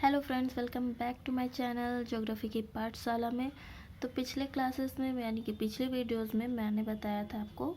Hello friends, welcome back to my channel geography की पाठशाला में। तो पिछले क्लासेस में यानी कि पिछले वीडियोस में मैंने बताया था आपको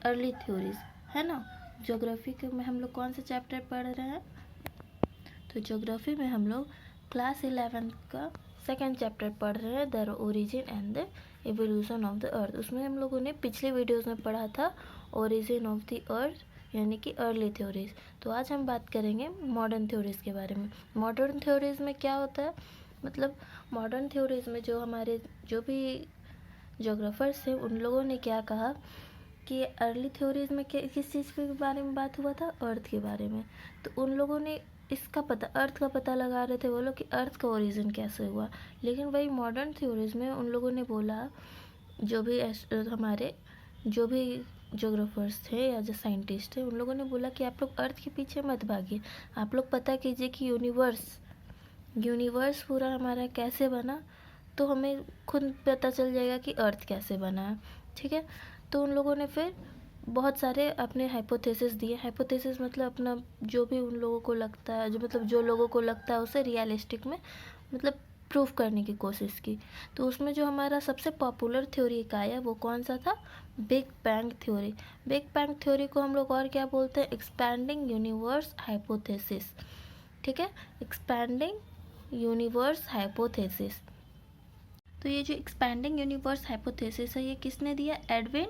अर्ली थ्योरीज, है ना। ज्योग्राफी के में हम लोग कौन सा चैप्टर पढ़ रहे हैं? तो ज्योग्राफी में हम लोग क्लास 11 का सेकेंड चैप्टर पढ़ रहे हैं, the origin and the evolution of the earth. उसमें हम लोगों ने पिछले वीडियोज़ में पढ़ा था ओरिजिन ऑफ द अर्थ यानी कि अर्ली थ्योरीज। तो आज हम बात करेंगे मॉडर्न थ्योरीज के बारे में। मॉडर्न थ्योरीज में क्या होता है, मतलब मॉडर्न थ्योरीज में जो भी जोग्राफर्स थे उन लोगों ने क्या कहा कि अर्ली थ्योरीज में किस चीज़ के बारे में बात हुआ था, अर्थ के बारे में। तो उन लोगों ने अर्थ का पता लगा रहे थे वो लोग कि अर्थ का ओरिजिन कैसे हुआ। लेकिन वही मॉडर्न थ्योरीज में उन लोगों ने बोला, जो भी जोग्राफर्स थे या जो साइंटिस्ट थे उन लोगों ने बोला कि आप लोग अर्थ के पीछे मत भागिए, आप लोग पता कीजिए कि यूनिवर्स पूरा हमारा कैसे बना, तो हमें खुद पता चल जाएगा कि अर्थ कैसे बना है। ठीक है, तो उन लोगों ने फिर बहुत सारे अपने हाइपोथेसिस दिए। हाइपोथेसिस मतलब अपना जो भी उन लोगों को लगता है, जो लोगों को लगता है उसे रियलिस्टिक में मतलब प्रूफ करने की कोशिश की। तो उसमें जो हमारा सबसे पॉपुलर थ्योरी एक आया वो कौन सा था? Big bang theory. Big bang theory को हम लोग और क्या बोलते हैं? Expanding universe hypothesis. ठीक है, एक्सपैंडिंग यूनिवर्स हाइपोथेसिस। तो ये जो एक्सपैंडिंग यूनिवर्स हाइपोथेसिस है ये किसने दिया? एडविन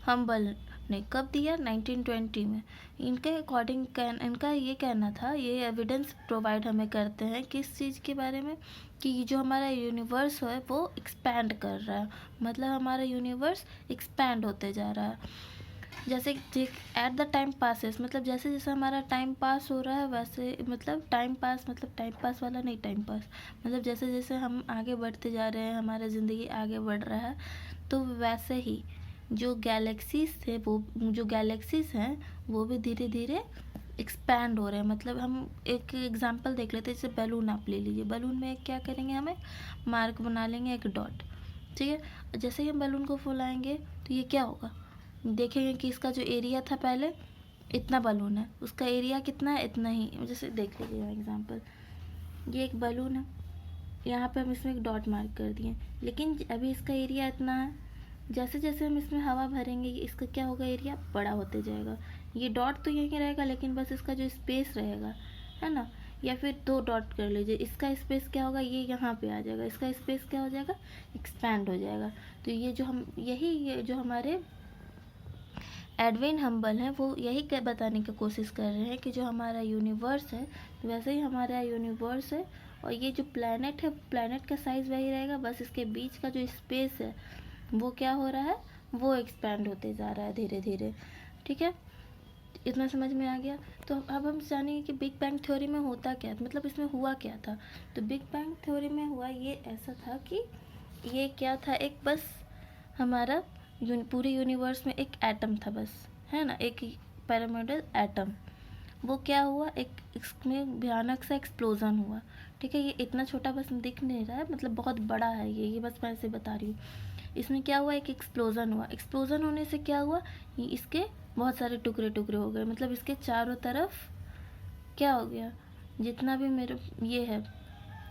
हम्बल ने। कब दिया? 1920 में। इनके अकॉर्डिंग इनका ये कहना था, ये एविडेंस प्रोवाइड हमें करते हैं किस चीज़ के बारे में, कि जो हमारा यूनिवर्स है वो एक्सपैंड कर रहा है, मतलब हमारा यूनिवर्स एक्सपैंड होते जा रहा है। जैसे एट द टाइम पासेस, मतलब जैसे जैसे हमारा टाइम पास हो रहा है वैसे, मतलब टाइम पास वाला नहीं, टाइम पास मतलब जैसे जैसे हम आगे बढ़ते जा रहे हैं, हमारा ज़िंदगी आगे बढ़ रहा है, तो वैसे ही जो गैलेक्सीज हैं वो भी धीरे धीरे एक्सपैंड हो रहे हैं। मतलब हम एक एग्जांपल देख लेते हैं, जैसे बैलून आप ले लीजिए। बैलून में क्या करेंगे, हमें मार्क बना लेंगे, एक डॉट। ठीक है, जैसे ही हम बैलून को फुलाएंगे तो ये क्या होगा, देखेंगे कि इसका जो एरिया था पहले, इतना बलून है, उसका एरिया कितना है, इतना ही। जैसे देख लीजिए एग्जांपल, ये एक बलून है, यहाँ पे हम इसमें एक डॉट मार्क कर दिए, लेकिन अभी इसका एरिया इतना है। जैसे जैसे हम इसमें हवा भरेंगे इसका क्या होगा, एरिया बड़ा होते जाएगा। ये डॉट तो यहीं रहेगा, लेकिन बस इसका जो स्पेस रहेगा, है ना। या फिर दो डॉट कर लीजिए, इसका स्पेस क्या होगा, ये यहाँ पे आ जाएगा, इसका स्पेस क्या हो जाएगा, एक्सपैंड हो जाएगा। तो ये जो हमारे एडविन हम्बल हैं वो यही बताने की कोशिश कर रहे हैं कि जो हमारा यूनिवर्स है वैसे ही हमारा यूनिवर्स है, और ये जो प्लैनेट है, प्लैनेट का साइज़ वही रहेगा, बस इसके बीच का जो स्पेस है वो क्या हो रहा है, वो एक्सपैंड होते जा रहा है धीरे धीरे। ठीक है, इतना समझ में आ गया। तो अब हम जानेंगे कि बिग बैंग थ्योरी में होता क्या था, मतलब इसमें हुआ क्या था। तो बिग बैंग थ्योरी में हुआ ये ऐसा था कि ये क्या था, एक बस हमारा पूरे यूनिवर्स में एक एटम था बस, है ना, एक पैरामीटर एटम। वो क्या हुआ, एक इसमें भयानक सा एक्सप्लोजन हुआ। ठीक है, ये इतना छोटा बस दिख नहीं रहा है, मतलब बहुत बड़ा है ये बस मैं ऐसे बता रही हूँ। इसमें क्या हुआ, एक एक्सप्लोजन हुआ। एक्सप्लोजन होने से क्या हुआ, इसके बहुत सारे टुकड़े टुकड़े हो गए, मतलब इसके चारों तरफ क्या हो गया, जितना भी मेरे ये है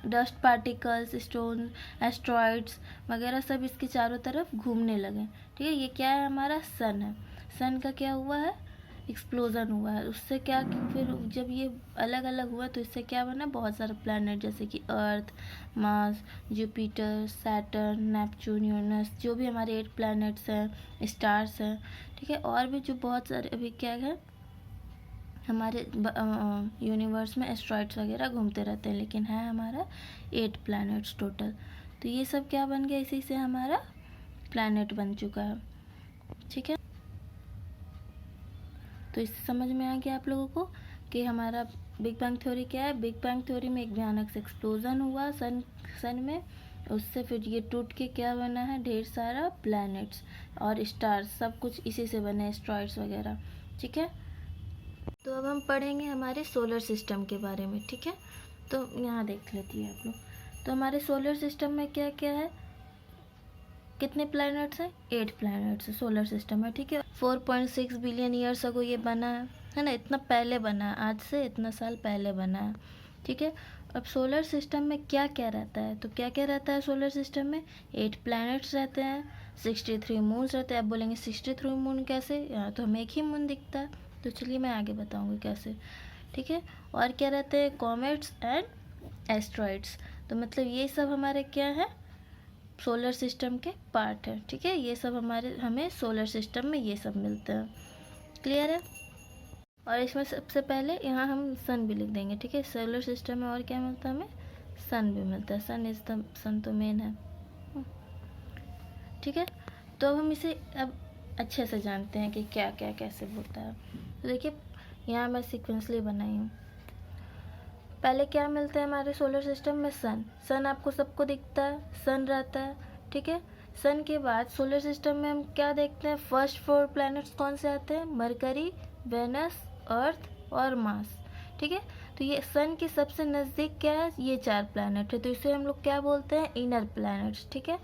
डस्ट पार्टिकल्स, स्टोन, एस्ट्रॉइड्स वगैरह सब इसके चारों तरफ घूमने लगे। ठीक है, ये क्या है, हमारा सन है। सन का क्या हुआ है, एक्सप्लोजन हुआ है। उससे क्या कि फिर जब ये अलग अलग हुआ तो इससे क्या बना, बहुत सारे प्लैनेट, जैसे कि Earth, Mars, Jupiter, Saturn, Neptune, Uranus, जो भी हमारे 8 प्लैनेट्स हैं, स्टार्स हैं। ठीक है, और भी जो बहुत सारे अभी क्या है हमारे यूनिवर्स में एस्ट्रॉइड्स वगैरह घूमते रहते हैं, लेकिन है हमारा 8 प्लैनेट्स टोटल। तो ये सब क्या बन गया, इसी से हमारा प्लैनेट बन चुका है। ठीक है, तो इससे समझ में आ गया आप लोगों को कि हमारा बिग बैंग थ्योरी क्या है। बिग बैंग थ्योरी में एक भयानक से एक्सप्लोजन हुआ सन में, उससे फिर ये टूट के क्या बना है, ढेर सारा प्लैनेट्स और स्टार्स, सब कुछ इसी से बने, एस्ट्रॉइड्स वगैरह। ठीक है, तो अब हम पढ़ेंगे हमारे सोलर सिस्टम के बारे में। ठीक है, तो यहाँ देख लेती है आप लोग। तो हमारे सोलर सिस्टम में क्या क्या है, कितने प्लैनेट्स हैं, 8 प्लैनेट्स सोलर सिस्टम है। ठीक है, 4.6 बिलियन ईयर्स अगो ये बना है ना, इतना पहले बना है, आज से इतना साल पहले बना है। ठीक है। अब सोलर सिस्टम में क्या क्या रहता है, तो क्या क्या रहता है सोलर सिस्टम में? 8 प्लैनेट्स रहते हैं, 63 मून्स रहते हैं। आप बोलेंगे 63 मून कैसे, यहाँ तो हमें एक ही मून दिखता है। तो चलिए मैं आगे बताऊँगी कैसे, ठीक है। और क्या रहते हैं? Comets and asteroids. तो मतलब ये सब हमारे क्या है, सोलर सिस्टम के पार्ट है, ठीक है। ये सब हमें सोलर सिस्टम में ये सब मिलते हैं। क्लियर है? और इसमें सबसे पहले यहाँ हम सन भी लिख देंगे, ठीक है। सोलर सिस्टम में और क्या मिलता है हमें? सन भी मिलता है। सन तो मेन है, ठीक है। तो अब हम इसे अब अच्छे से जानते हैं कि क्या क्या कैसे होता है। तो देखिए यहाँ मैं सीक्वेंसली बनाई हूँ। पहले क्या मिलता है हमारे सोलर सिस्टम में? सन आपको सबको दिखता है, सन रहता है, ठीक है। सन के बाद सोलर सिस्टम में हम क्या देखते हैं? फर्स्ट 4 प्लैनेट्स कौन से आते हैं? मरकरी, वेनस, अर्थ और मार्स, ठीक है। तो ये सन के सबसे नज़दीक क्या है? ये 4 प्लैनेट है, तो इसे हम लोग क्या बोलते हैं? इनर प्लैनेट्स, ठीक है।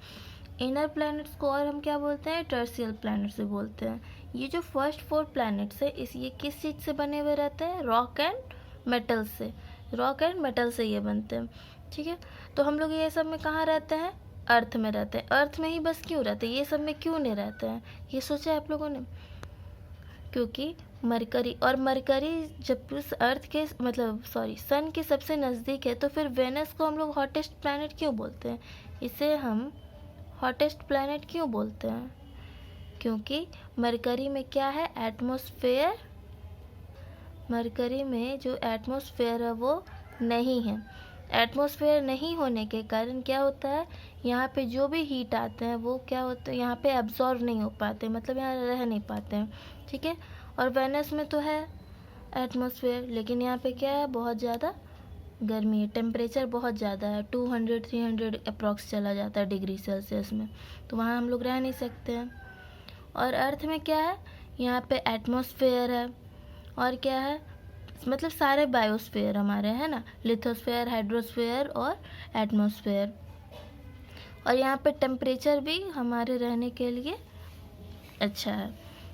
इनर प्लैनेट्स को और हम क्या बोलते हैं? टर्सियल प्लैनेट्स से बोलते हैं। ये जो फर्स्ट 4 प्लैनेट्स है ये किस चीज़ से बने हुए रहते हैं? रॉक एंड मेटल से। रॉक एंड मेटल से ये बनते हैं, ठीक है। तो हम लोग ये सब में कहाँ रहते हैं? अर्थ में रहते हैं। अर्थ में ही बस क्यों रहते हैं, ये सब में क्यों नहीं रहते हैं? ये सोचा है आप लोगों ने? क्योंकि मरकरी जब उस अर्थ के मतलब सन के सबसे नज़दीक है, तो फिर वेनस को हम लोग हॉटेस्ट प्लैनेट क्यों बोलते हैं? इसे हम हॉटेस्ट प्लैनेट क्यों बोलते हैं? क्योंकि मरकरी में क्या है? एटमॉस्फेयर। मरकरी में जो एटमॉस्फेयर है वो नहीं है। एटमॉस्फेयर नहीं होने के कारण क्या होता है, यहाँ पे जो भी हीट आते हैं वो क्या होते हैं, यहाँ पे एब्जॉर्व नहीं हो पाते, मतलब यहाँ रह नहीं पाते हैं, ठीक है। और वेनस में तो है एटमॉस्फेयर, लेकिन यहाँ पे क्या है? बहुत ज़्यादा गर्मी है, टेम्परेचर बहुत ज़्यादा है, 200-300 अप्रॉक्स चला जाता है डिग्री सेल्सियस में, तो वहाँ हम लोग रह नहीं सकते हैं। और अर्थ में क्या है? यहाँ पे एटमॉस्फेयर है, और क्या है? मतलब सारे बायोस्फेयर हमारे है ना, लिथोस्फेयर, हाइड्रोस्फेयर और एटमॉस्फेयर। और यहाँ पे टेम्परेचर भी हमारे रहने के लिए अच्छा है,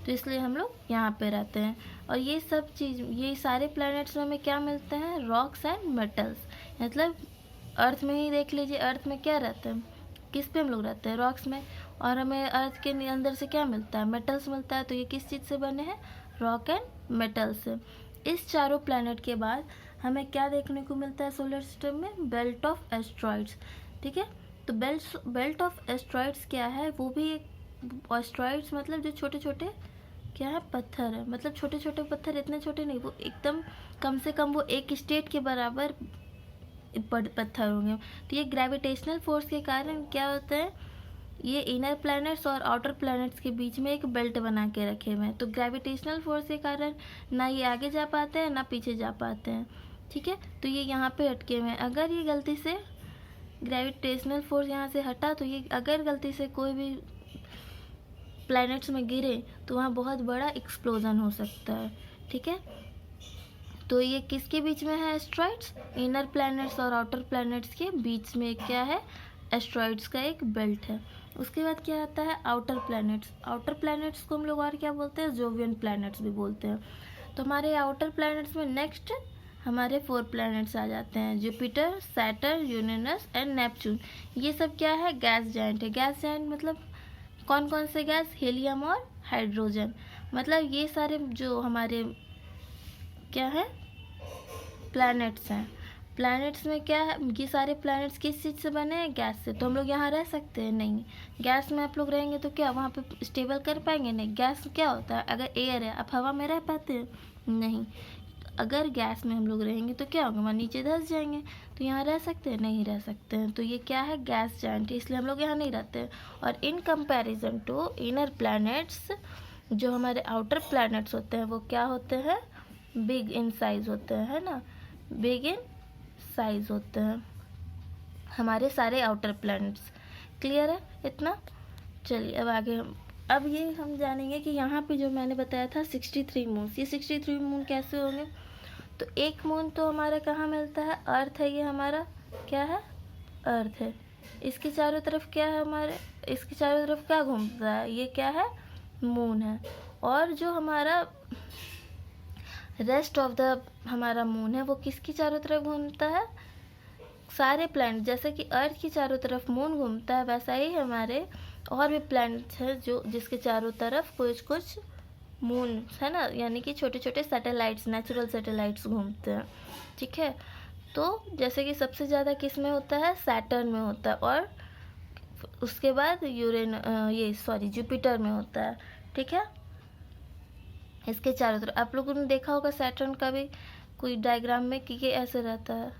तो इसलिए हम लोग यहाँ पे रहते हैं। और ये सब चीज़, ये सारे प्लैनेट्स में हमें क्या मिलते हैं? Rocks and metals. मतलब अर्थ में ही देख लीजिए, अर्थ में क्या रहता है? किस पे हम लोग रहते हैं? रॉक्स में। और हमें अर्थ के अंदर से क्या मिलता है? मेटल्स मिलता है। तो ये किस चीज़ से बने हैं? रॉक एंड मेटल से। इस चारों प्लैनेट के बाद हमें क्या देखने को मिलता है सोलर सिस्टम में? बेल्ट ऑफ एस्ट्रॉइड्स, ठीक है। तो बेल्ट ऑफ एस्ट्रॉइड्स क्या है? वो भी एक, एस्ट्रॉइड्स मतलब जो छोटे छोटे क्या है? पत्थर है। मतलब छोटे छोटे पत्थर, इतने छोटे नहीं, वो एकदम कम से कम वो एक स्टेट के बराबर पत्थर होंगे। तो ये ग्रेविटेशनल फोर्स के कारण क्या होता है, ये इनर प्लैनेट्स और आउटर प्लैनेट्स के बीच में एक बेल्ट बना के रखे हुए हैं। तो ग्रेविटेशनल फोर्स के कारण ना ये आगे जा पाते हैं ना पीछे जा पाते हैं, ठीक है। तो ये यहाँ पे अटके हुए हैं। अगर ये गलती से ग्रेविटेशनल फोर्स यहाँ से हटा, तो ये अगर गलती से कोई भी प्लैनेट्स में गिरे तो वहाँ बहुत बड़ा एक्सप्लोजन हो सकता है, ठीक है। तो ये किसके बीच में है? एस्ट्रॉइड्स। इनर प्लैनेट्स और आउटर प्लैनेट्स के बीच में क्या है? एस्ट्रॉइड्स का एक बेल्ट है। उसके बाद क्या आता है? Outer planets. आउटर प्लैनेट्स को हम लोग और क्या बोलते हैं? जोवियन प्लैनेट्स भी बोलते हैं। तो हमारे आउटर प्लैनेट्स में नेक्स्ट हमारे 4 प्लैनेट्स आ जाते हैं, Jupiter, Saturn, Uranus and Neptune. ये सब क्या है? गैस जाइंट है। गैस जाइंट मतलब कौन कौन से गैस? हीलियम और हाइड्रोजन। मतलब ये सारे जो हमारे क्या है? प्लैनेट्स हैं। प्लैनेट्स में क्या है? ये सारे प्लैनेट्स किस चीज़ से बने हैं? गैस से। तो हम लोग यहाँ रह सकते हैं? नहीं। गैस में आप लोग रहेंगे तो क्या वहाँ पे स्टेबल कर पाएंगे? नहीं। गैस क्या होता है? अगर एयर है, आप हवा में रह पाते हैं? नहीं। अगर गैस में हम लोग रहेंगे तो क्या होगा? वहाँ नीचे धंस जाएंगे। तो यहाँ रह सकते हैं? नहीं रह सकते हैं। तो ये क्या है? गैस जाइंट, इसलिए हम लोग यहाँ नहीं रहते हैं। और in comparison to inner planets, जो हमारे आउटर प्लैनेट्स होते हैं वो क्या होते हैं? बिग इन साइज होते हैं, है ना। बिग इन साइज होते हैं हमारे सारे आउटर प्लैनेट्स। क्लियर है इतना? चलिए अब आगे अब ये हम जानेंगे कि यहाँ पे जो मैंने बताया था 63 मून, ये 63 मून कैसे होंगे। तो एक मून तो हमारा कहाँ मिलता है? अर्थ है। ये हमारा क्या है? अर्थ है। इसके चारों तरफ क्या है हमारे? इसके चारों तरफ क्या घूमता है? ये क्या है? मून है। और जो हमारा रेस्ट ऑफ द हमारा मून है वो किसकी चारों तरफ घूमता है, सारे प्लैनेट, जैसे कि अर्थ की चारों तरफ मून घूमता है वैसा ही हमारे और भी प्लैनेट्स हैं जो जिसके चारों तरफ कुछ कुछ मून है ना, यानी कि छोटे छोटे सैटेलाइट्स, नेचुरल सैटेलाइट्स घूमते हैं। ठीक है, तो जैसे कि सबसे ज़्यादा किस में होता है, सैटर्न में होता है, और उसके बाद जुपिटर में होता है। ठीक है, इसके चारों तरफ आप लोगों ने देखा होगा सैटर्न का भी कोई डायग्राम में कि ये ऐसे रहता है।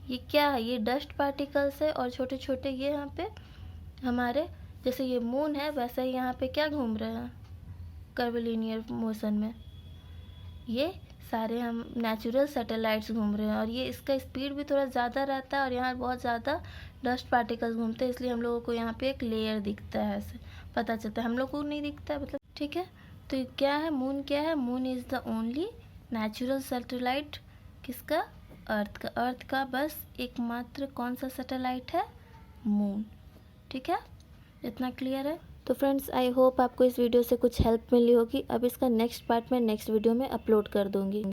ये क्या है, ये डस्ट पार्टिकल्स है और छोटे छोटे ये यहाँ पे हमारे, जैसे ये मून है वैसे ही यहाँ पे क्या घूम रहे हैं कर्वलिनियर मोशन में, ये सारे हम नेचुरल सैटेलाइट्स घूम रहे हैं, और ये इसका स्पीड भी थोड़ा ज़्यादा रहता है और यहाँ बहुत ज़्यादा डस्ट पार्टिकल्स घूमते हैं, इसलिए हम लोगों को यहाँ पे एक लेयर दिखता है, ऐसे पता चलता है, हम लोग को नहीं दिखता है मतलब। ठीक है, तो ये क्या है, मून क्या है, moon is the only natural satellite किसका, अर्थ का, अर्थ का बस एकमात्र कौन सा सैटेलाइट है, मून। ठीक है, इतना क्लियर है। तो फ्रेंड्स आई होप आपको इस वीडियो से कुछ हेल्प मिली होगी। अब इसका नेक्स्ट पार्ट मैं नेक्स्ट वीडियो में अपलोड कर दूँगी।